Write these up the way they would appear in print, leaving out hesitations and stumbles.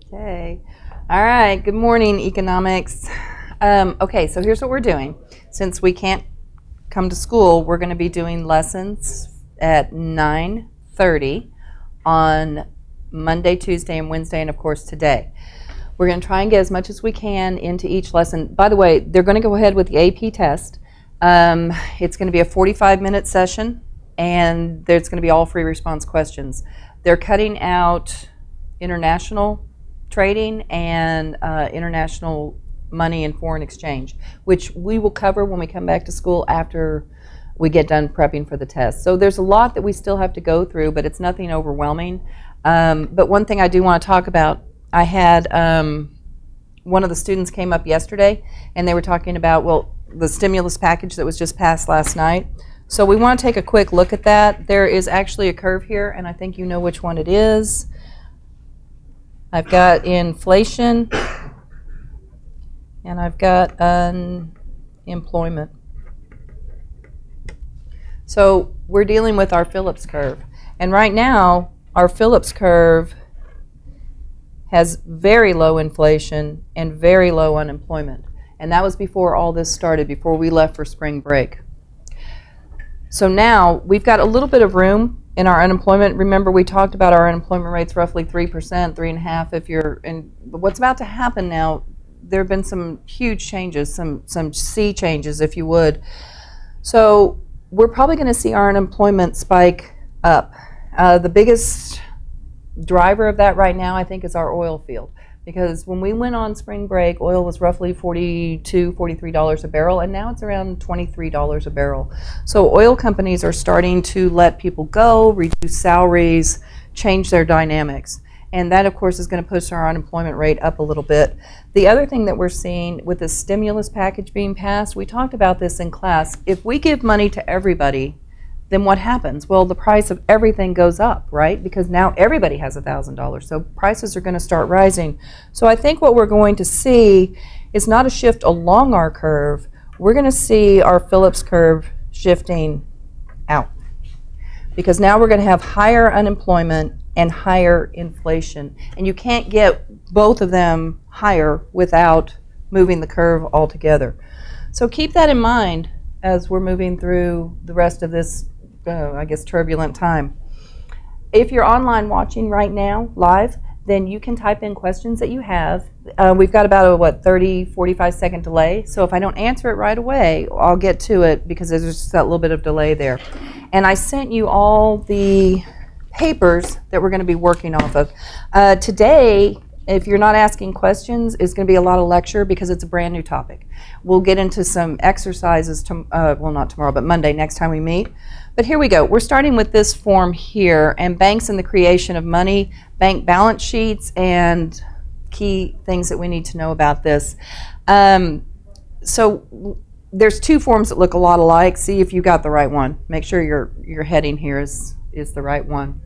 Okay. All right. Good morning, economics. Okay, so here's what we're doing. Since we can't come to school, we're going to be doing lessons at 9:30 on Monday, Tuesday, and Wednesday, and of course today. We're going to try and get as much as we can into each lesson. By the way, they're going to go ahead with the AP test. It's going to be a 45-minute session, and there's going to be all free response questions. They're cutting out international trading and international money and foreign exchange, which we will cover when we come back to school after we get done prepping for the test. So there's a lot that we still have to go through, but it's nothing overwhelming. But one thing I do want to talk about, I had one of the students came up yesterday, and they were talking about, well, the stimulus package that was just passed last night. So we want to take a quick look at that. There is actually a curve here, and I think you know which one it is. I've got inflation, and I've got unemployment. So we're dealing with our Phillips curve. And right now, our Phillips curve has very low inflation and very low unemployment. And that was before all this started, before we left for spring break. So now we've got a little bit of room in our unemployment. Remember, we talked about our unemployment rates roughly 3%, 3.5% if you're in. But what's about to happen now, there have been some huge changes, some sea changes, if you would. So we're probably going to see our unemployment spike up. The biggest driver of that right now, I think, is our oil field. Because when we went on spring break, oil was roughly $42, $43 a barrel, and now it's around $23 a barrel. So oil companies are starting to let people go, reduce salaries, change their dynamics. And that, of course, is going to push our unemployment rate up a little bit. The other thing that we're seeing with the stimulus package being passed, we talked about this in class. If we give money to everybody, then what happens? Well, the price of everything goes up, right? Because now everybody has $1,000, so prices are going to start rising. So I think what we're going to see is not a shift along our curve. We're going to see our Phillips curve shifting out. Because now we're going to have higher unemployment and higher inflation. And you can't get both of them higher without moving the curve altogether. So keep that in mind as we're moving through the rest of this turbulent time. If you're online watching right now, live, then you can type in questions that you have. We've got about a, 30, 45-second delay. So if I don't answer it right away, I'll get to it because there's just that little bit of delay there. And I sent you all the papers that we're going to be working off of. Today, if you're not asking questions, it's going to be a lot of lecture because it's a brand new topic. We'll get into some exercises, not tomorrow, but Monday, next time we meet. But here we go. We're starting with this form here, and banks and the creation of money, bank balance sheets, and key things that we need to know about this. So there's two forms that look a lot alike. See if you got the right one. Make sure your heading here is the right one.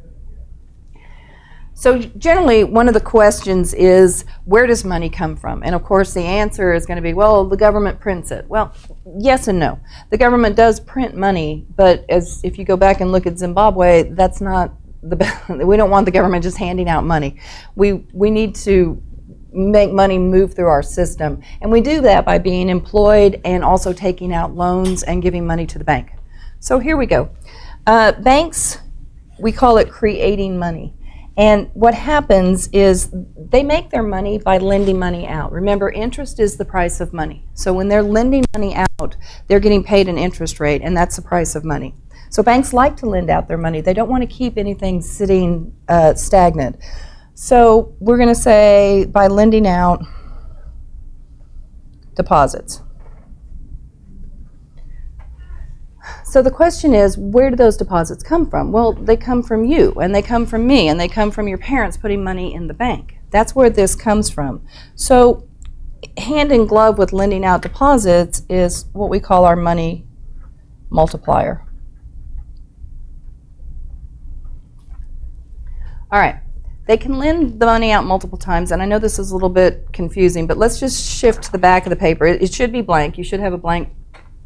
So generally, one of the questions is, where does money come from? And of course, the answer is going to be, well, the government prints it. Well, yes and no. The government does print money, but if you go back and look at Zimbabwe, that's not we don't want the government just handing out money. We need to make money move through our system. And we do that by being employed and also taking out loans and giving money to the bank. So here we go. Banks, we call it creating money. And what happens is they make their money by lending money out. Remember, interest is the price of money. So when they're lending money out, they're getting paid an interest rate, and that's the price of money. So banks like to lend out their money. They don't want to keep anything sitting stagnant. So we're going to say by lending out deposits. So the question is, where do those deposits come from? Well, they come from you, and they come from me, and they come from your parents putting money in the bank. That's where this comes from. So hand in glove with lending out deposits is what we call our money multiplier. All right. They can lend the money out multiple times, and I know this is a little bit confusing, but let's just shift to the back of the paper. It should be blank. You should have a blank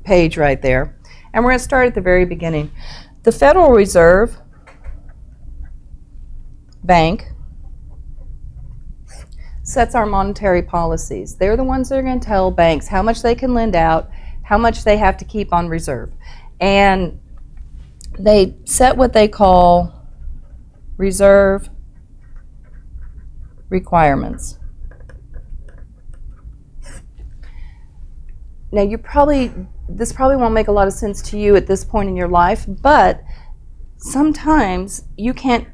page right there. And we're going to start at the very beginning. The Federal Reserve Bank sets our monetary policies. They're the ones that are going to tell banks how much they can lend out, how much they have to keep on reserve. And they set what they call reserve requirements. Now this probably won't make a lot of sense to you at this point in your life, but sometimes you can't,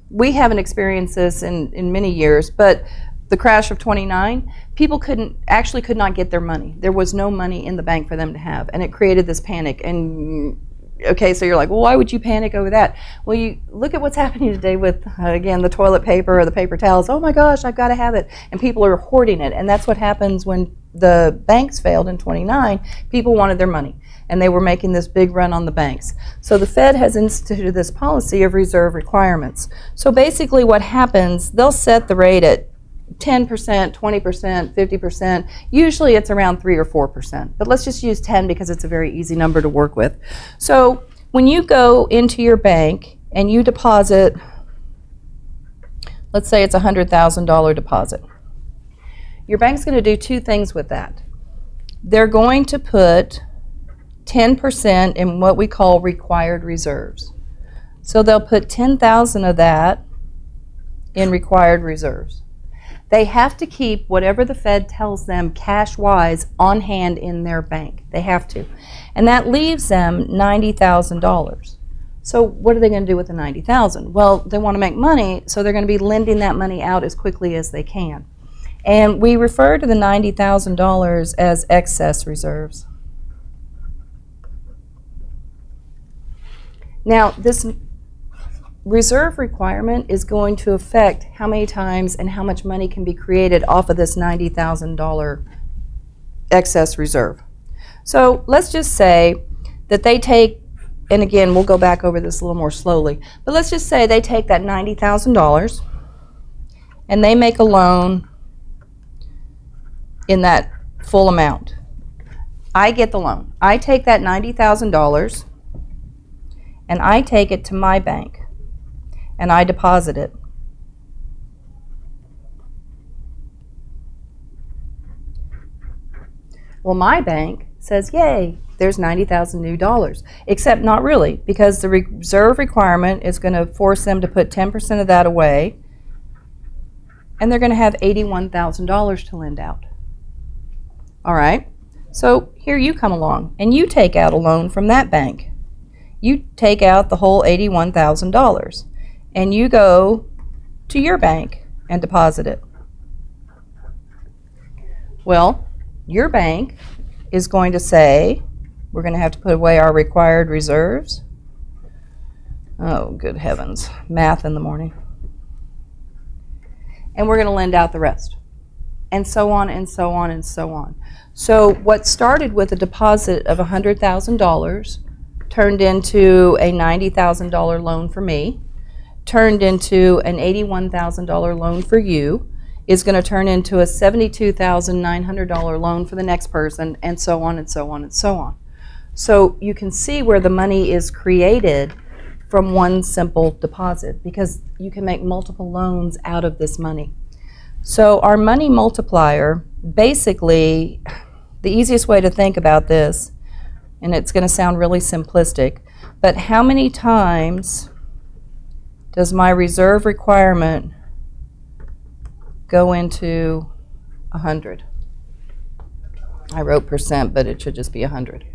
we haven't experienced this in many years, but the crash of 29, people could not get their money. There was no money in the bank for them to have, and it created this panic. And okay, so you're like, well, why would you panic over that? Well, you look at what's happening today with, again, the toilet paper or the paper towels. Oh my gosh, I've got to have it. And people are hoarding it, and that's what happens when the banks failed in 29. People wanted their money, and they were making this big run on the banks. So the Fed has instituted this policy of reserve requirements. So basically what happens, they'll set the rate at 10%, 20%, 50%. Usually it's around 3 or 4%, but let's just use 10 because it's a very easy number to work with. So when you go into your bank and you deposit, let's say it's a $100,000 deposit. Your bank's going to do two things with that. They're going to put 10% in what we call required reserves. So they'll put 10,000 of that in required reserves. They have to keep whatever the Fed tells them cash-wise on hand in their bank. They have to. And that leaves them $90,000. So what are they going to do with the $90,000? Well, they want to make money, so they're going to be lending that money out as quickly as they can. And we refer to the $90,000 as excess reserves. Now, this reserve requirement is going to affect how many times and how much money can be created off of this $90,000 excess reserve. So let's just say that they take, and again, we'll go back over this a little more slowly, but let's just say they take that $90,000 and they make a loan in that full amount. I get the loan. I take that $90,000 and I take it to my bank and I deposit it. Well, my bank says, yay, there's 90,000 new dollars. Except not really, because the reserve requirement is going to force them to put 10% of that away, and they're going to have $81,000 to lend out. All right, so here you come along, and you take out a loan from that bank. You take out the whole $81,000, and you go to your bank and deposit it. Well, your bank is going to say, we're going to have to put away our required reserves. Oh, good heavens, math in the morning. And we're going to lend out the rest. And so on and so on and so on. So what started with a deposit of $100,000 turned into a $90,000 loan for me, turned into an $81,000 loan for you, is going to turn into a $72,900 loan for the next person, and so on and so on and so on. So you can see where the money is created from one simple deposit, because you can make multiple loans out of this money. So our money multiplier, basically, the easiest way to think about this, and it's going to sound really simplistic, but how many times does my reserve requirement go into 100? I wrote percent, but it should just be 100.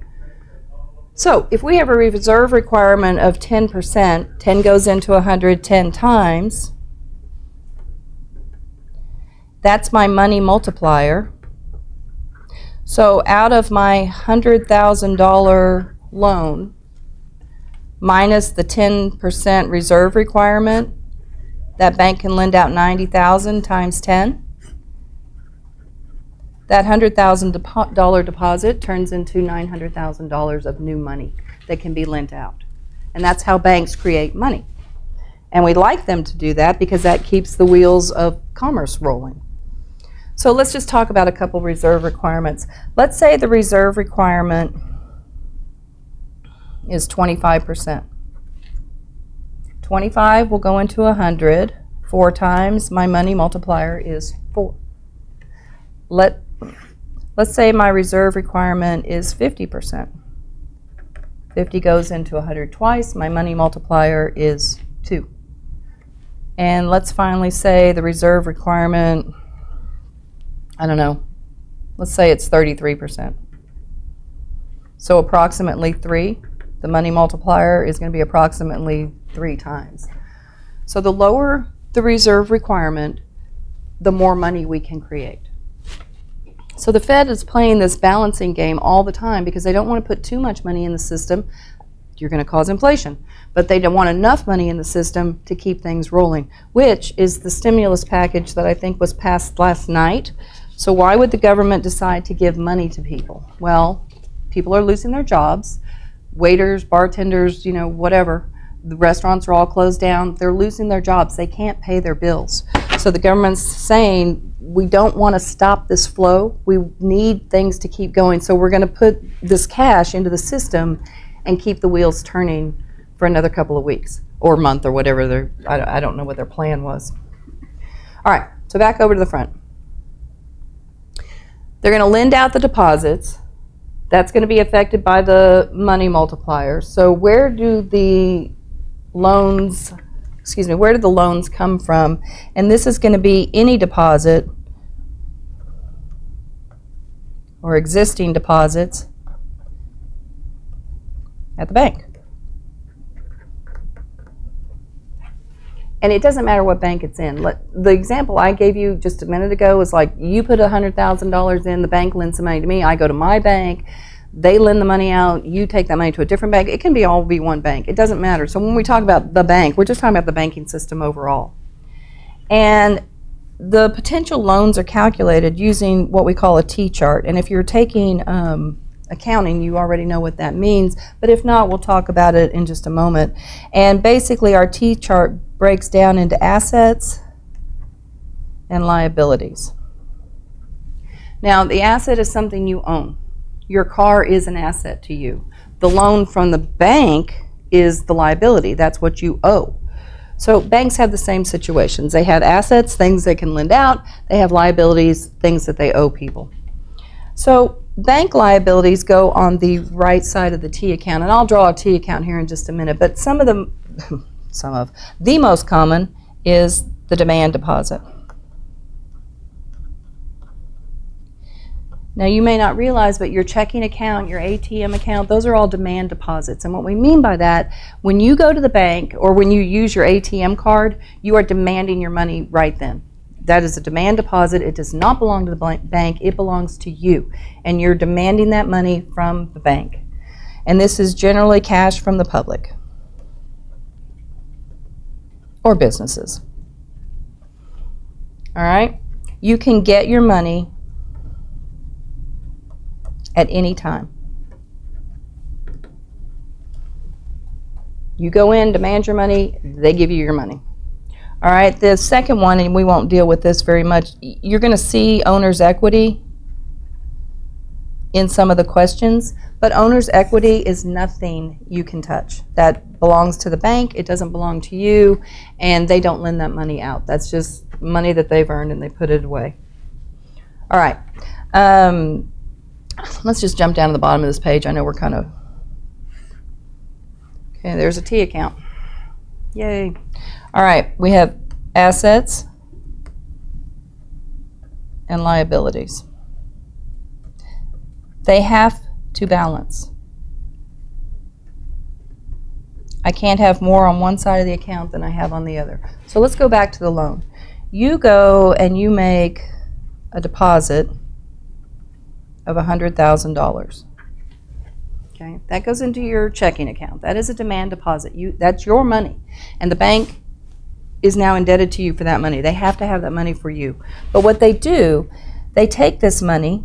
So if we have a reserve requirement of 10%, 10 goes into 100 10 times. That's my money multiplier. So out of my $100,000 loan, minus the 10% reserve requirement, that bank can lend out $90,000 times 10. That $100,000 deposit turns into $900,000 of new money that can be lent out. And that's how banks create money. And we like them to do that because that keeps the wheels of commerce rolling. So let's just talk about a couple reserve requirements. Let's say the reserve requirement is 25%. 25 will go into 100, 4 times, my money multiplier is 4. Let's say my reserve requirement is 50%. 50 goes into 100 twice, my money multiplier is 2. And let's finally say the reserve requirement, I don't know, let's say it's 33%. So approximately 3, the money multiplier is going to be approximately 3 times. So the lower the reserve requirement, the more money we can create. So the Fed is playing this balancing game all the time because they don't want to put too much money in the system. You're going to cause inflation. But they don't want enough money in the system to keep things rolling, which is the stimulus package that I think was passed last night. So why would the government decide to give money to people? Well, people are losing their jobs. Waiters, bartenders, whatever. The restaurants are all closed down. They're losing their jobs. They can't pay their bills. So the government's saying, we don't want to stop this flow. We need things to keep going. So we're going to put this cash into the system and keep the wheels turning for another couple of weeks or month or whatever. I don't know what their plan was. All right, so back over to the front. They're going to lend out the deposits. That's going to be affected by the money multiplier. So where do the loans come from? And this is going to be any deposit or existing deposits at the bank. And it doesn't matter what bank it's in. The example I gave you just a minute ago is like you put $100,000 in, the bank lends the money to me, I go to my bank, they lend the money out, you take that money to a different bank. It can all be one bank. It doesn't matter. So when we talk about the bank, we're just talking about the banking system overall. And the potential loans are calculated using what we call a T-chart. And if you're taking accounting, you already know what that means. But if not, we'll talk about it in just a moment. And basically our T-chart breaks down into assets and liabilities. Now, the asset is something you own. Your car is an asset to you. The loan from the bank is the liability. That's what you owe. So banks have the same situations. They have assets, things they can lend out. They have liabilities, things that they owe people. So bank liabilities go on the right side of the T account. And I'll draw a T account here in just a minute. But the most common is the demand deposit. Now you may not realize, but your checking account, your ATM account, those are all demand deposits. And what we mean by that, when you go to the bank or when you use your ATM card, you are demanding your money right then. That is a demand deposit. It does not belong to the bank. It belongs to you. And you're demanding that money from the bank. And this is generally cash from the public or businesses. All right? You can get your money at any time. You go in, demand your money, they give you your money. All right, the second one, and we won't deal with this very much, you're going to see owner's equity in some of the questions, but owner's equity is nothing you can touch. That belongs to the bank, it doesn't belong to you, and they don't lend that money out. That's just money that they've earned and they put it away. All right. Let's just jump down to the bottom of this page. I know we're kind of... Okay, there's a T account. Yay. All right, we have assets and liabilities. They have to balance. I can't have more on one side of the account than I have on the other. So let's go back to the loan. You go and you make a deposit of $100,000. Okay, that goes into your checking account. That is a demand deposit. That's your money, and the bank is now indebted to you for that money. They have to have that money for you. But what they do, they take this money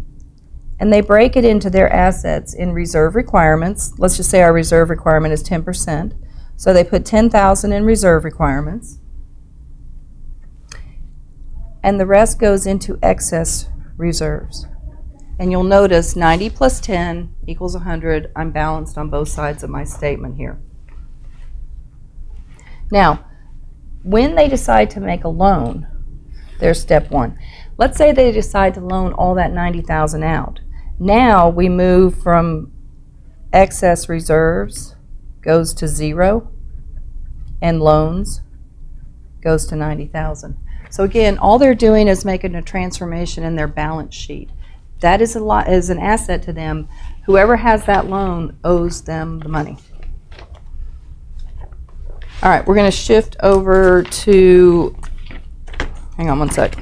and they break it into their assets in reserve requirements. Let's just say our reserve requirement is 10%. So they put $10,000 in reserve requirements, and the rest goes into excess reserves. And you'll notice 90 plus 10 equals 100. I'm balanced on both sides of my statement here. Now, when they decide to make a loan, there's step one. Let's say they decide to loan all that $90,000 out. Now we move from excess reserves goes to 0 and loans goes to $90,000. So again, all they're doing is making a transformation in their balance sheet. That is an asset to them. Whoever has that loan owes them the money. All right, we're going to shift over to, hang on one sec.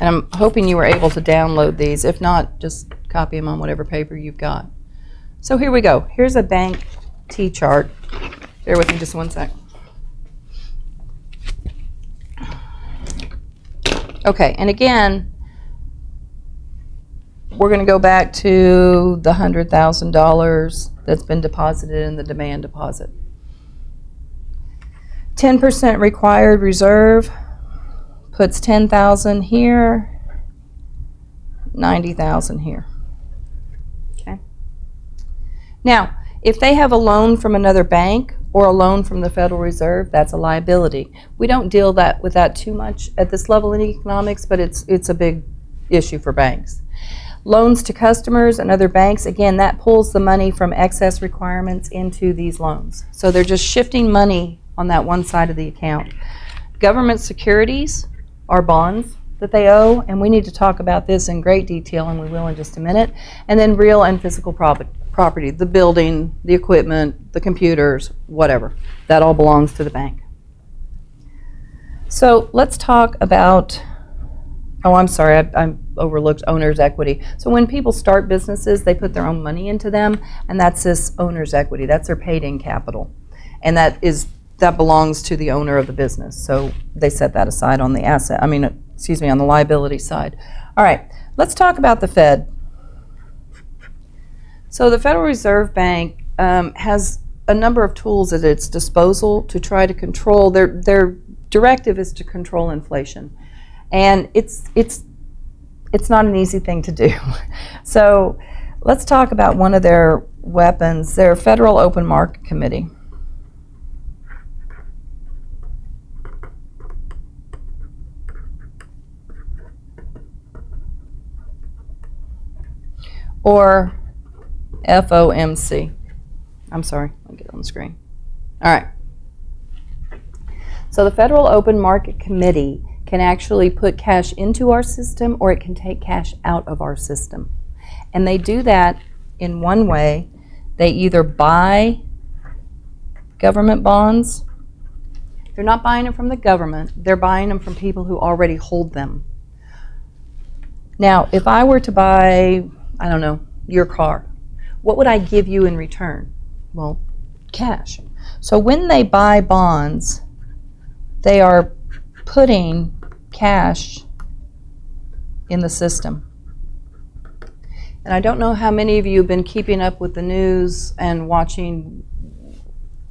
And I'm hoping you were able to download these. If not, just copy them on whatever paper you've got. So here we go. Here's a bank T-chart. Bear with me just one sec. Okay, and again, we're going to go back to the $100,000 that's been deposited in the demand deposit. 10% required reserve puts $10,000 here, $90,000 here. Okay. Now, if they have a loan from another bank or a loan from the Federal Reserve, that's a liability. We don't deal with that too much at this level in economics, but it's a big issue for banks. Loans to customers and other banks, again, that pulls the money from excess requirements into these loans. So they're just shifting money on that one side of the account. Government securities are bonds that they owe, and we need to talk about this in great detail, and we will in just a minute. And then real and physical property, the building, the equipment, the computers, whatever. That all belongs to the bank. So let's talk about, oh, I'm sorry, I overlooked owner's equity. So when people start businesses, they put their own money into them, and that's this owner's equity. That's their paid-in capital. And that belongs to the owner of the business. So they set that aside on the on the liability side. All right, let's talk about the Fed. So the Federal Reserve Bank has a number of tools at its disposal to try to control, their directive is to control inflation. And it's not an easy thing to do. So let's talk about one of their weapons, their Federal Open Market Committee. Or FOMC. I'm sorry, I'll get it on the screen. All right. So the Federal Open Market Committee can actually put cash into our system, or it can take cash out of our system. And they do that in one way. They either buy government bonds. They're not buying them from the government. They're buying them from people who already hold them. Now, if I were to buy, I don't know, your car, what would I give you in return? Well, cash. So when they buy bonds, they are putting cash in the system. And I don't know how many of you have been keeping up with the news and watching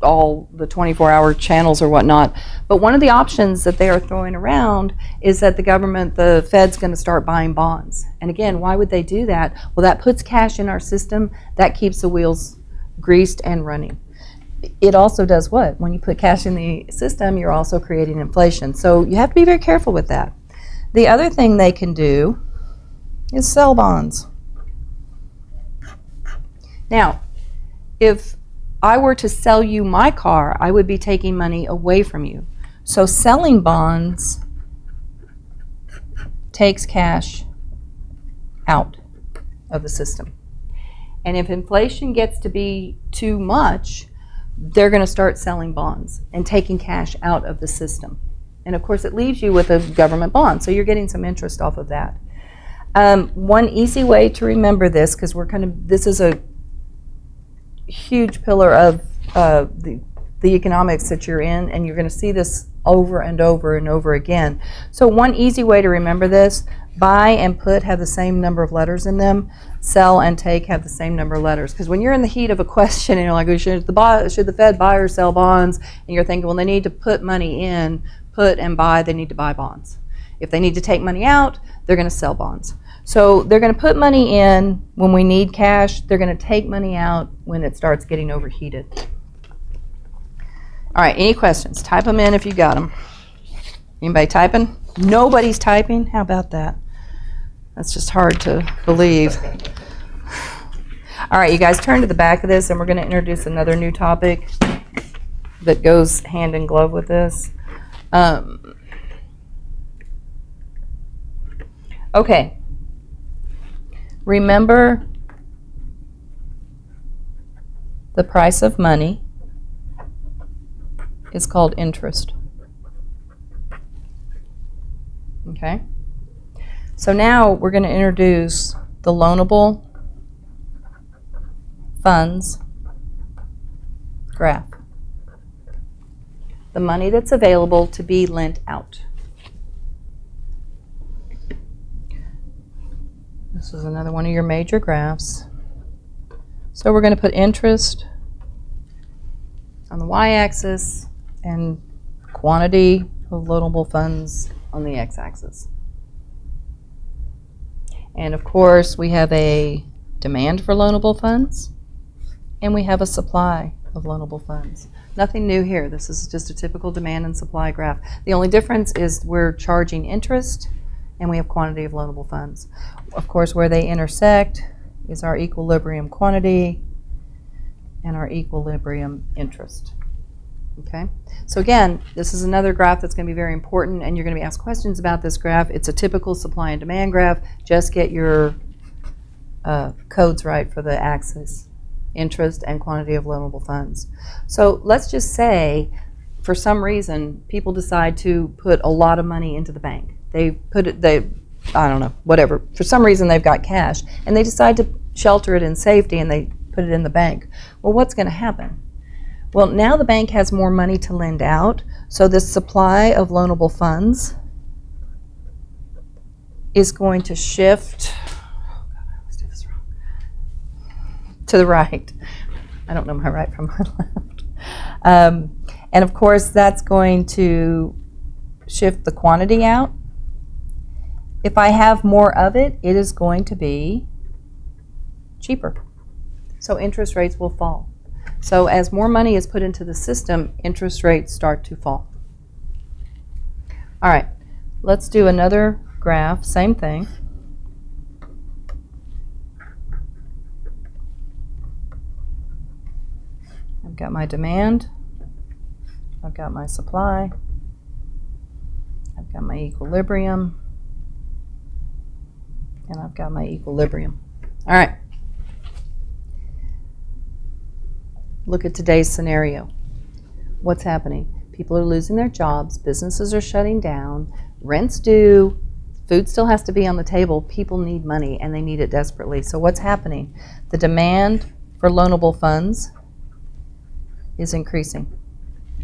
all the 24-hour channels or whatnot, but one of the options that they are throwing around is that the Fed's going to start buying bonds. And again, why would they do that? Well, that puts cash in our system. That keeps the wheels greased and running. It also does what? When you put cash in the system, you're also creating inflation. So you have to be very careful with that. The other thing they can do is sell bonds. Now, if I were to sell you my car, I would be taking money away from you. So selling bonds takes cash out of the system. And if inflation gets to be too much, they're going to start selling bonds and taking cash out of the system. And of course, it leaves you with a government bond, so you're getting some interest off of that. One easy way to remember this, because this is a huge pillar of the economics that you're in, and you're going to see this over and over and over again. So one easy way to remember this: buy and put have the same number of letters in them. Sell and take have the same number of letters. Because when you're in the heat of a question and you're like, should the Fed buy or sell bonds? And you're thinking, well, they need to put money in, put and buy, they need to buy bonds. If they need to take money out, they're going to sell bonds. So they're going to put money in when we need cash. They're going to take money out when it starts getting overheated. All right, any questions? Type them in if you got them. Anybody typing? Nobody's typing? How about that? That's just hard to believe. All right, you guys turn to the back of this, and we're going to introduce another new topic that goes hand in glove with this. Okay. Remember the price of money is called interest. Okay? So now we're going to introduce the loanable funds graph. The money that's available to be lent out. This is another one of your major graphs. So we're going to put interest on the y-axis and quantity of loanable funds on the x-axis. And of course, we have a demand for loanable funds, and we have a supply of loanable funds. Nothing new here. This is just a typical demand and supply graph. The only difference is we're charging interest, and we have quantity of loanable funds. Of course, where they intersect is our equilibrium quantity and our equilibrium interest. Okay? So again, this is another graph that's going to be very important, and you're going to be asked questions about this graph. It's a typical supply and demand graph. Just get your codes right for the axis, interest and quantity of loanable funds. So let's just say, for some reason, people decide to put a lot of money into the bank. I don't know, whatever. For some reason, they've got cash, and they decide to shelter it in safety, and they put it in the bank. Well, what's going to happen? Well, now the bank has more money to lend out, so this supply of loanable funds is going to shift to the right. I don't know my right from my left. And of course, that's going to shift the quantity out. If I have more of it, it is going to be cheaper. So interest rates will fall. So as more money is put into the system, interest rates start to fall. All right, let's do another graph, same thing. I've got my demand, I've got my supply, I've got my equilibrium, and I've got my equilibrium. All right. Look at today's scenario. What's happening? People are losing their jobs, businesses are shutting down, rent's due, food still has to be on the table, people need money and they need it desperately. So what's happening? The demand for loanable funds is increasing.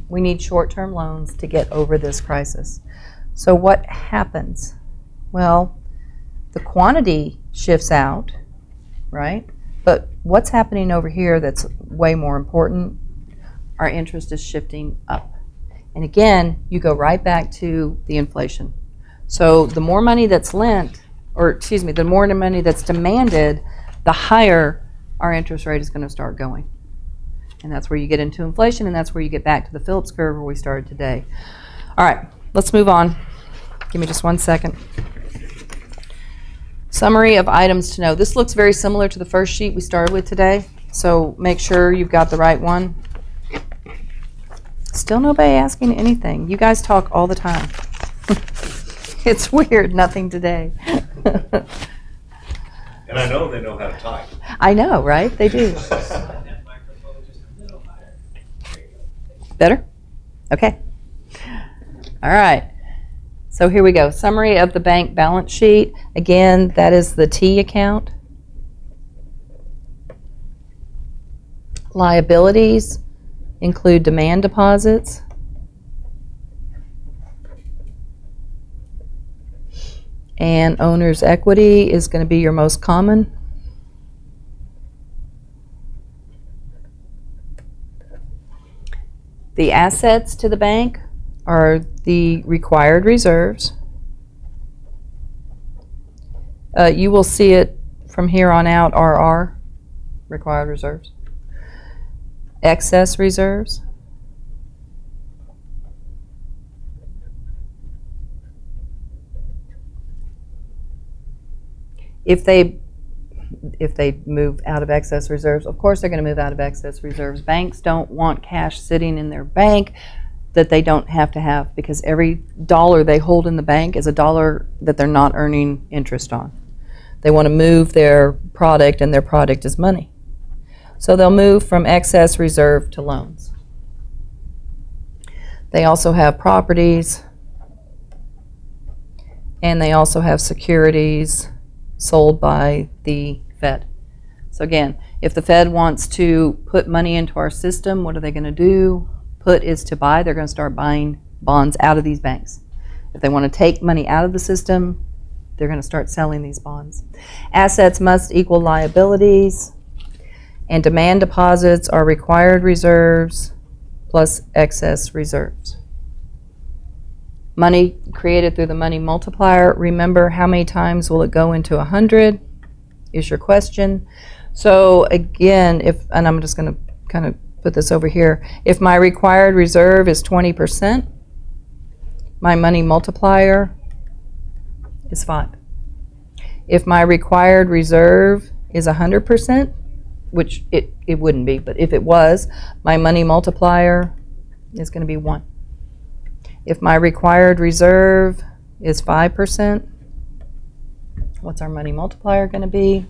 We need short-term loans to get over this crisis. So what happens? Well, the quantity shifts out, right? But what's happening over here that's way more important? Our interest is shifting up. And again, you go right back to the inflation. So the more money that's lent, the more money that's demanded, the higher our interest rate is going to start going. And that's where you get into inflation, and that's where you get back to the Phillips curve where we started today. All right, let's move on. Give me just 1 second. Summary of items to know. This looks very similar to the first sheet we started with today, so make sure you've got the right one. Still nobody asking anything. You guys talk all the time. It's weird, nothing today. And I know they know how to type. I know, right? They do. Better? Okay. All right. So here we go. Summary of the bank balance sheet. Again, that is the T account. Liabilities include demand deposits. And owner's equity is going to be your most common. The assets to the bank are the required reserves. You will see it from here on out, RR, required reserves. Excess reserves, if they move out of excess reserves, of course they're going to move out of excess reserves. Banks don't want cash sitting in their bank that they don't have to have, because every dollar they hold in the bank is a dollar that they're not earning interest on. They want to move their product, and their product is money. So they'll move from excess reserve to loans. They also have properties, and they also have securities sold by the Fed. So again, if the Fed wants to put money into our system, what are they going to do? Put is to buy. They're going to start buying bonds out of these banks. If they want to take money out of the system, they're going to start selling these bonds. Assets must equal liabilities, and demand deposits are required reserves plus excess reserves. Money created through the money multiplier. Remember, how many times will it go into 100 is your question. So again, and I'm just going to kind of put this over here. If my required reserve is 20%, my money multiplier is 5. If my required reserve is 100%, which it wouldn't be, but if it was, my money multiplier is going to be 1. If my required reserve is 5%, what's our money multiplier going to be?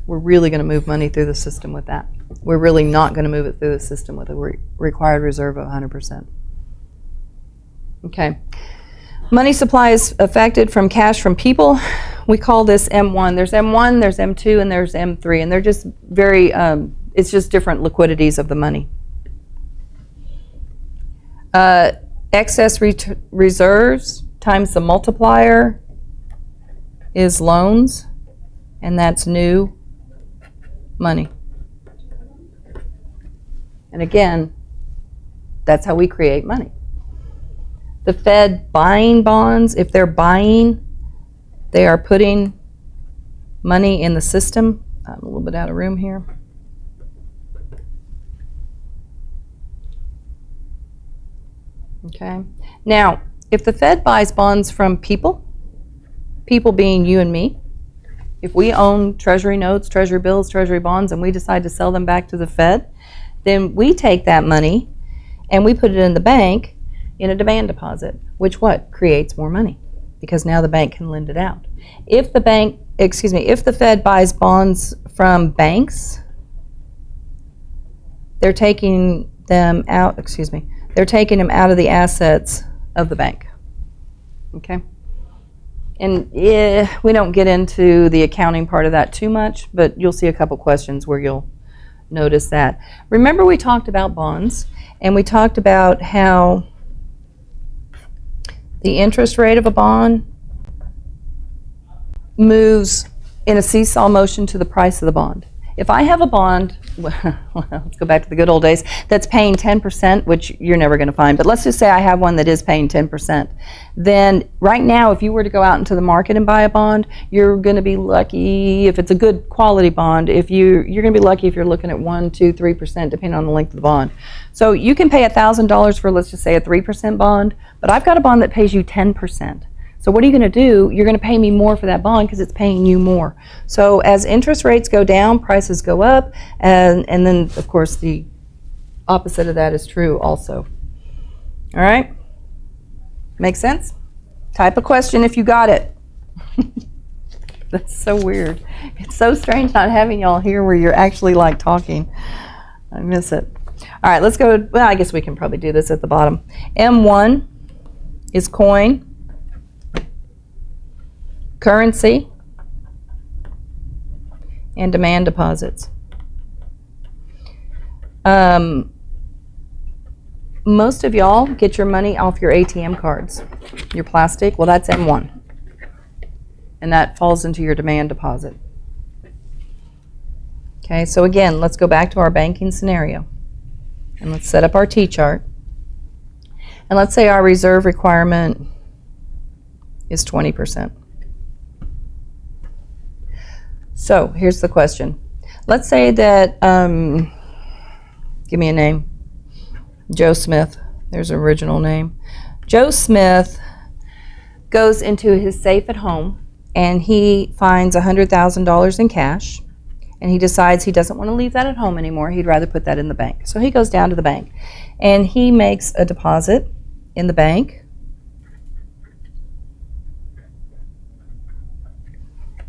We're really going to move money through the system with that. We're really not going to move it through the system with a required reserve of 100%. Okay. Money supply is affected from cash from people. We call this M1. There's M1, there's M2, and there's M3, and they're just very, it's just different liquidities of the money. Excess reserves times the multiplier is loans, and that's new money. And again, that's how we create money. The Fed buying bonds, if they're buying, they are putting money in the system. I'm a little bit out of room here. Okay. Now, if the Fed buys bonds from people being you and me, if we own treasury notes, treasury bills, treasury bonds, and we decide to sell them back to the Fed, then we take that money and we put it in the bank in a demand deposit, which what? Creates more money, because now the bank can lend it out. If the Fed buys bonds from banks, they're taking them out, they're taking them out of the assets of the bank. Okay? And we don't get into the accounting part of that too much, but you'll see a couple questions where you'll notice that. Remember, we talked about bonds, and we talked about how the interest rate of a bond moves in a seesaw motion to the price of the bond. If I have a bond, well, let's go back to the good old days, that's paying 10%, which you're never going to find, but let's just say I have one that is paying 10%. Then right now, if you were to go out into the market and buy a bond, you're going to be lucky if it's a good quality bond. If you're going to be lucky if you're looking at 1, 2, 3%, depending on the length of the bond. So you can pay $1,000 for, let's just say, a 3% bond, but I've got a bond that pays you 10%. So what are you going to do? You're going to pay me more for that bond because it's paying you more. So as interest rates go down, prices go up, and then, of course, the opposite of that is true also. All right? Make sense? Type a question if you got it. That's so weird. It's so strange not having y'all here where you're actually like talking. I miss it. All right, let's go. Well, I guess we can probably do this at the bottom. M1 is coin. Currency, and demand deposits. Most of y'all get your money off your ATM cards. Your plastic, well, that's M1. And that falls into your demand deposit. Okay, so again, let's go back to our banking scenario. And let's set up our T-chart. And let's say our reserve requirement is 20%. So here's the question. Let's say that, give me a name, Joe Smith. There's an original name. Joe Smith goes into his safe at home and he finds $100,000 in cash, and he decides he doesn't want to leave that at home anymore. He'd rather put that in the bank. So he goes down to the bank and he makes a deposit in the bank.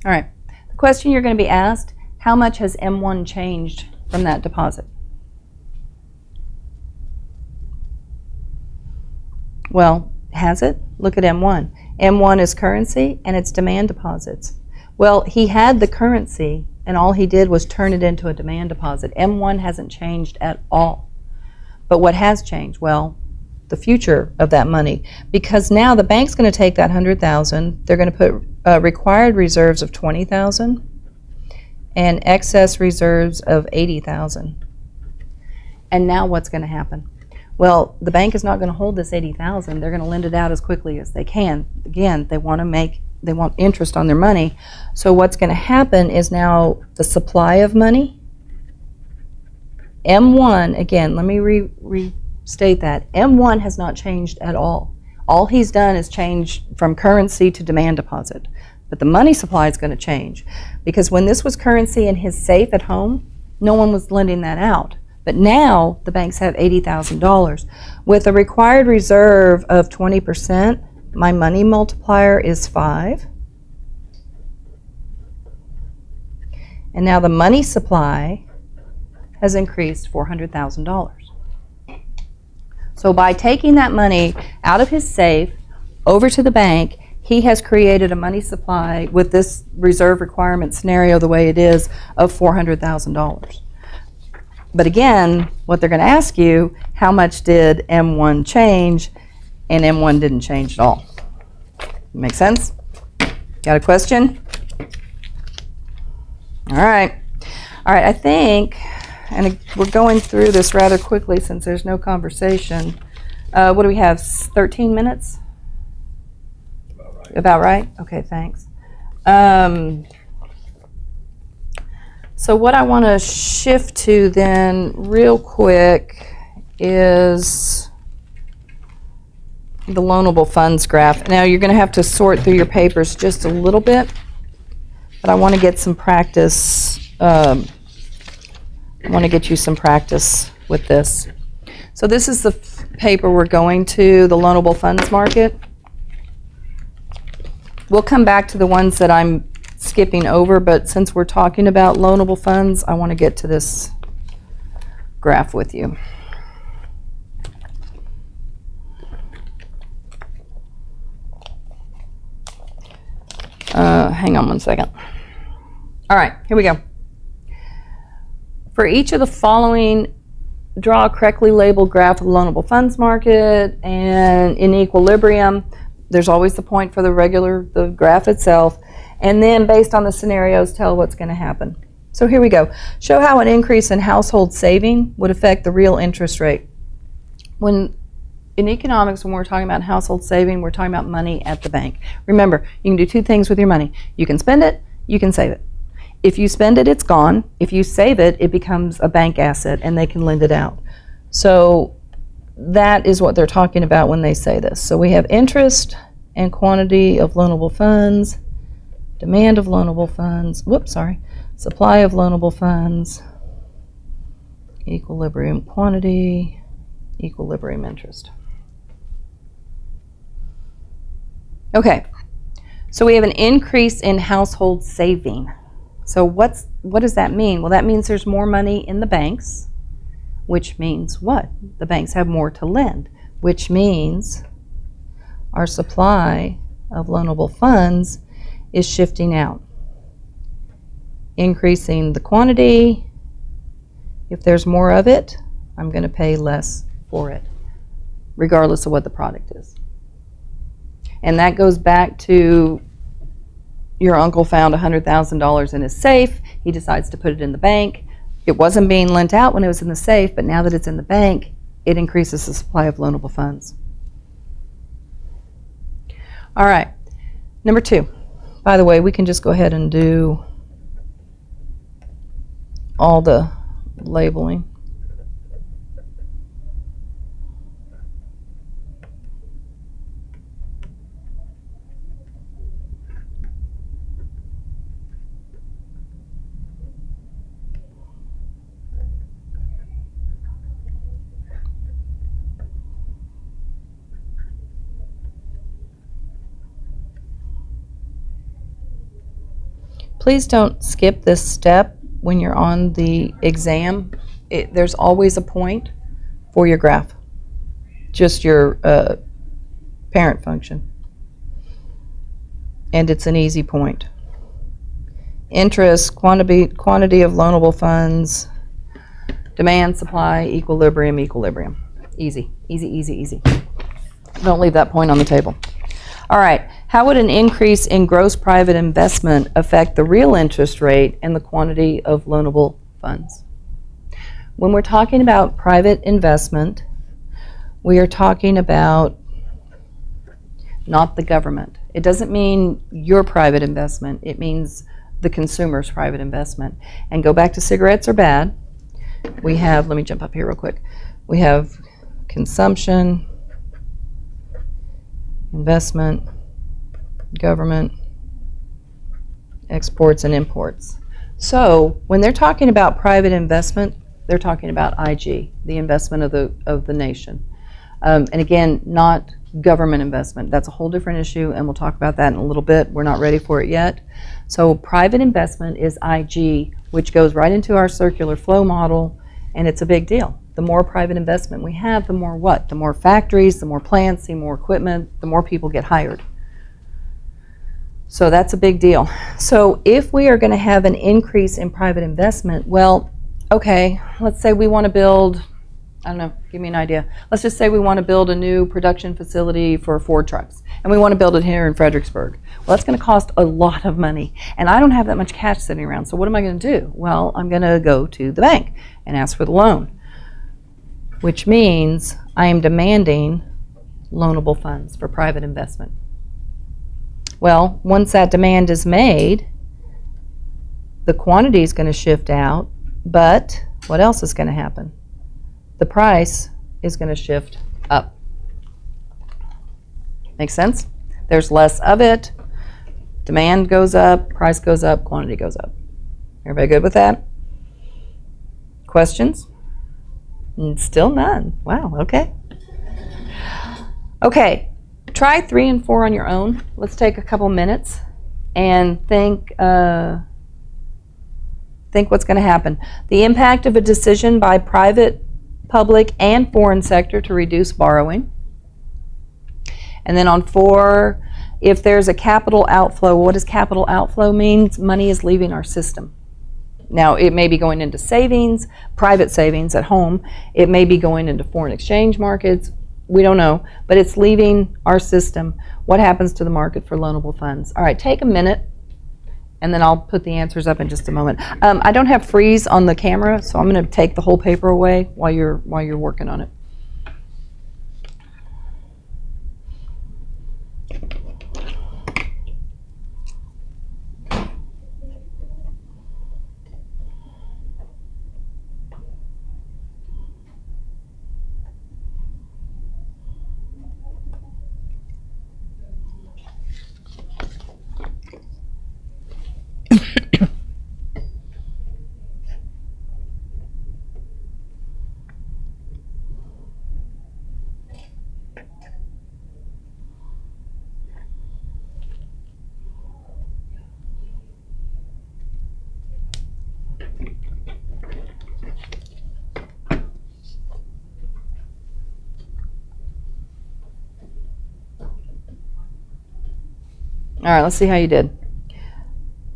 All right. The question you're going to be asked, how much has M1 changed from that deposit? Well, has it? Look at M1. M1 is currency and it's demand deposits. Well, he had the currency and all he did was turn it into a demand deposit. M1 hasn't changed at all. But what has changed? Well, the future of that money. Because now the bank's going to take that $100,000, they're going to put required reserves of $20,000 and excess reserves of $80,000. And now what's going to happen? Well, the bank is not going to hold this $80,000. They're going to lend it out as quickly as they can. Again, they want interest on their money. So what's going to happen is now the supply of money, M1, again, let me restate that. M1 has not changed at all. All he's done is change from currency to demand deposit. But the money supply is going to change. Because when this was currency in his safe at home, no one was lending that out. But now the banks have $80,000. With a required reserve of 20%, my money multiplier is 5. And now the money supply has increased $400,000. So by taking that money out of his safe over to the bank, he has created a money supply with this reserve requirement scenario the way it is of $400,000. But again, what they're going to ask you, how much did M1 change? And M1 didn't change at all. Make sense? Got a question? All right. All right, I think, and we're going through this rather quickly since there's no conversation. What do we have, 13 minutes? About right. About right? Okay, thanks. So what I want to shift to then real quick is the loanable funds graph. Now you're going to have to sort through your papers just a little bit, but I want to get some practice. I want to get you some practice with this. So this is the paper we're going to, the loanable funds market. We'll come back to the ones that I'm skipping over, but since we're talking about loanable funds, I want to get to this graph with you. Hang on one second. All right, here we go. For each of the following, draw a correctly labeled graph of the loanable funds market, and in equilibrium, there's always the point for the graph itself, and then based on the scenarios, tell what's going to happen. So here we go. Show how an increase in household saving would affect the real interest rate. In economics, when we're talking about household saving, we're talking about money at the bank. Remember, you can do two things with your money. You can spend it, you can save it. If you spend it, it's gone. If you save it, it becomes a bank asset and they can lend it out. So that is what they're talking about when they say this. So we have interest and quantity of loanable funds, demand of loanable funds, supply of loanable funds, equilibrium quantity, equilibrium interest. Okay, so we have an increase in household saving. So what does that mean? Well, that means there's more money in the banks, which means what? The banks have more to lend, which means our supply of loanable funds is shifting out, increasing the quantity. If there's more of it, I'm going to pay less for it, regardless of what the product is. And that goes back to your uncle found $100,000 in his safe. He decides to put it in the bank. It wasn't being lent out when it was in the safe, but now that it's in the bank, it increases the supply of loanable funds. All right, number 2. By the way, we can just go ahead and do all the labeling. please don't skip this step when you're on the exam. There's always a point for your graph, just your parent function. And it's an easy point. Interest, quantity of loanable funds, demand, supply, equilibrium, equilibrium. Easy, easy, easy, easy. Don't leave that point on the table. All right, how would an increase in gross private investment affect the real interest rate and the quantity of loanable funds? When we're talking about private investment, we are talking about not the government. It doesn't mean your private investment. It means the consumer's private investment. And go back to cigarettes are bad. We have, let me jump up here real quick. We have consumption, investment, government, exports, and imports. So when they're talking about private investment, they're talking about IG, the investment of the nation. And again, not government investment. That's a whole different issue, and we'll talk about that in a little bit. We're not ready for it yet. So private investment is IG, which goes right into our circular flow model, and it's a big deal. The more private investment we have, the more what? The more factories, the more plants, the more equipment, the more people get hired. So that's a big deal. So if we are going to have an increase in private investment, well, okay, let's say we want to build, I don't know, give me an idea. Let's just say we want to build a new production facility for Ford trucks, and we want to build it here in Fredericksburg. Well, that's going to cost a lot of money, and I don't have that much cash sitting around, so what am I going to do? Well, I'm going to go to the bank and ask for the loan, which means I am demanding loanable funds for private investment. Well, once that demand is made, the quantity is going to shift out, but what else is going to happen? The price is going to shift up. Makes sense? There's less of it, demand goes up, price goes up, quantity goes up. Everybody good with that? Questions? Still none. Wow, okay. Okay, try 3 and 4 on your own. Let's take a couple minutes and think what's going to happen. The impact of a decision by private, public, and foreign sector to reduce borrowing. And then on 4, if there's a capital outflow, what does capital outflow mean? Money is leaving our system. Now, it may be going into savings, private savings at home. It may be going into foreign exchange markets. We don't know, but it's leaving our system. What happens to the market for loanable funds? All right, take a minute, and then I'll put the answers up in just a moment. I don't have freeze on the camera, so I'm going to take the whole paper away while you're working on it. All right, let's see how you did.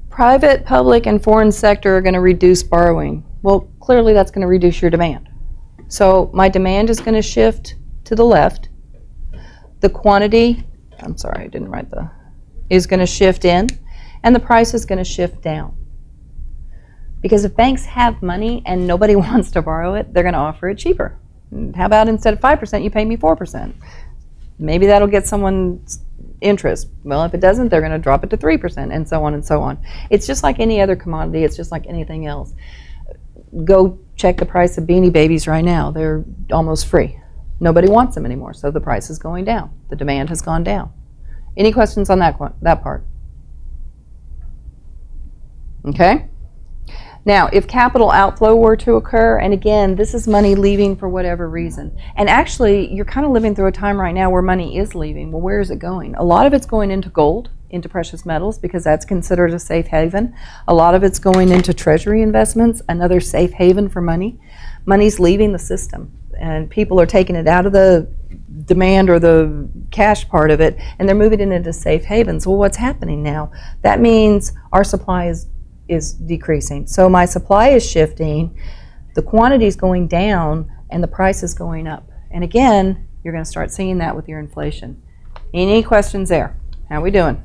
Private, public, and foreign sector are going to reduce borrowing. Well, clearly that's going to reduce your demand. So my demand is going to shift to the left. The quantity, I'm sorry, I didn't write is going to shift in, and the price is going to shift down. Because if banks have money and nobody wants to borrow it, they're going to offer it cheaper. How about instead of 5%, you pay me 4%? Maybe that'll get someone's interest. Well, if it doesn't, they're going to drop it to 3%, and so on and so on. It's just like any other commodity. It's just like anything else. Go check the price of Beanie Babies right now. They're almost free. Nobody wants them anymore, so the price is going down. The demand has gone down. Any questions on that part? Okay? Now, if capital outflow were to occur, and again, this is money leaving for whatever reason, and actually, you're kind of living through a time right now where money is leaving. Well, where is it going? A lot of it's going into gold. into precious metals because that's considered a safe haven. A lot of it's going into treasury investments, another safe haven for money. Money's leaving the system, and people are taking it out of the demand or the cash part of it, and they're moving it into safe havens. Well, what's happening now? That means our supply is decreasing. So my supply is shifting, the quantity is going down, and the price is going up. And again, you're going to start seeing that with your inflation. Any questions there? How are we doing?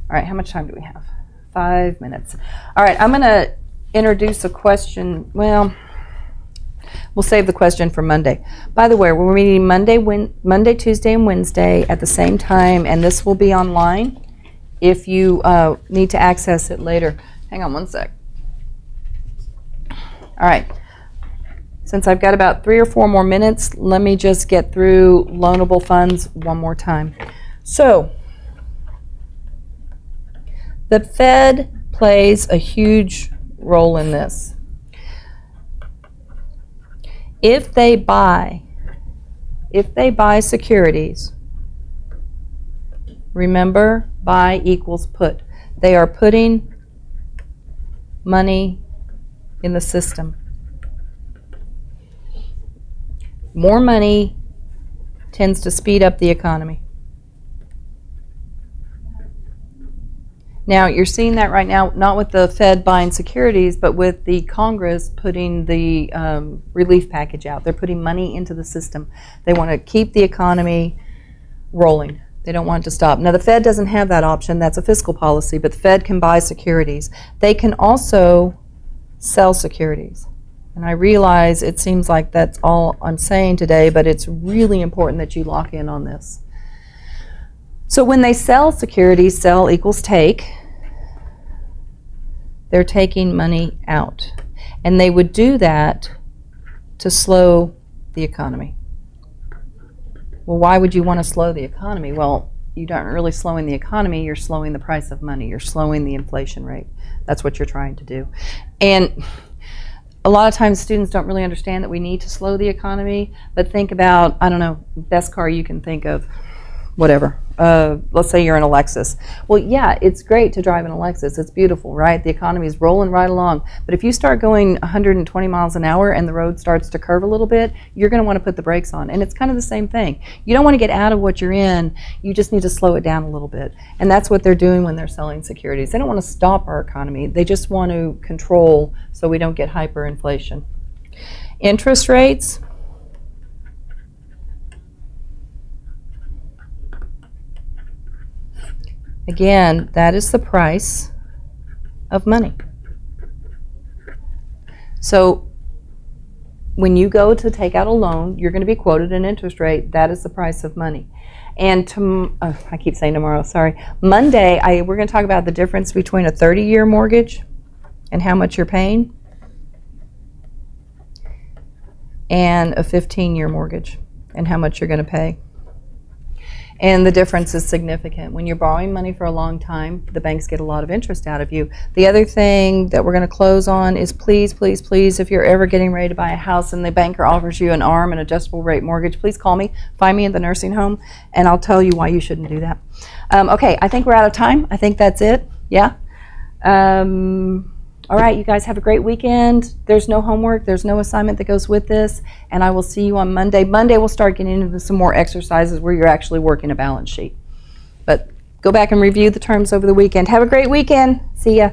All right, how much time do we have? 5 minutes. All right, I'm going to introduce a question. Well, we'll save the question for Monday. By the way, we're meeting Monday, Tuesday, and Wednesday at the same time, and this will be online if you need to access it later. Hang on one sec. All right. Since I've got about 3 or 4 more minutes, let me just get through loanable funds one more time. So, the Fed plays a huge role in this. If they buy securities, remember, buy equals put. They are putting money in the system. More money tends to speed up the economy. Now, you're seeing that right now, not with the Fed buying securities, but with the Congress putting the relief package out. They're putting money into the system. They want to keep the economy rolling. They don't want it to stop. Now, the Fed doesn't have that option. That's a fiscal policy, but the Fed can buy securities. They can also sell securities. And I realize it seems like that's all I'm saying today, but it's really important that you lock in on this. So when they sell securities, sell equals take, they're taking money out. And they would do that to slow the economy. Well, why would you want to slow the economy? Well, you aren't really slowing the economy, you're slowing the price of money, you're slowing the inflation rate. That's what you're trying to do. And a lot of times students don't really understand that we need to slow the economy, but think about, I don't know, best car you can think of, whatever. Let's say you're in a Lexus. Well, yeah, it's great to drive in a Lexus. It's beautiful, right? The economy is rolling right along. But if you start going 120 miles an hour and the road starts to curve a little bit, you're going to want to put the brakes on. And it's kind of the same thing. You don't want to get out of what you're in. You just need to slow it down a little bit. And that's what they're doing when they're selling securities. They don't want to stop our economy. They just want to control so we don't get hyperinflation. Interest rates. Again, that is the price of money. So when you go to take out a loan, you're going to be quoted an interest rate. That is the price of money. And I keep saying tomorrow, sorry. Monday, we're going to talk about the difference between a 30-year mortgage and how much you're paying and a 15-year mortgage and how much you're going to pay. And the difference is significant. When you're borrowing money for a long time, the banks get a lot of interest out of you. The other thing that we're going to close on is please, please, please, if you're ever getting ready to buy a house and the banker offers you an ARM, an adjustable rate mortgage, please call me, find me at the nursing home, and I'll tell you why you shouldn't do that. Okay, I think we're out of time. I think that's it. Yeah? All right, you guys have a great weekend. There's no homework. There's no assignment that goes with this. And I will see you on Monday. Monday, we'll start getting into some more exercises where you're actually working a balance sheet. But go back and review the terms over the weekend. Have a great weekend. See ya.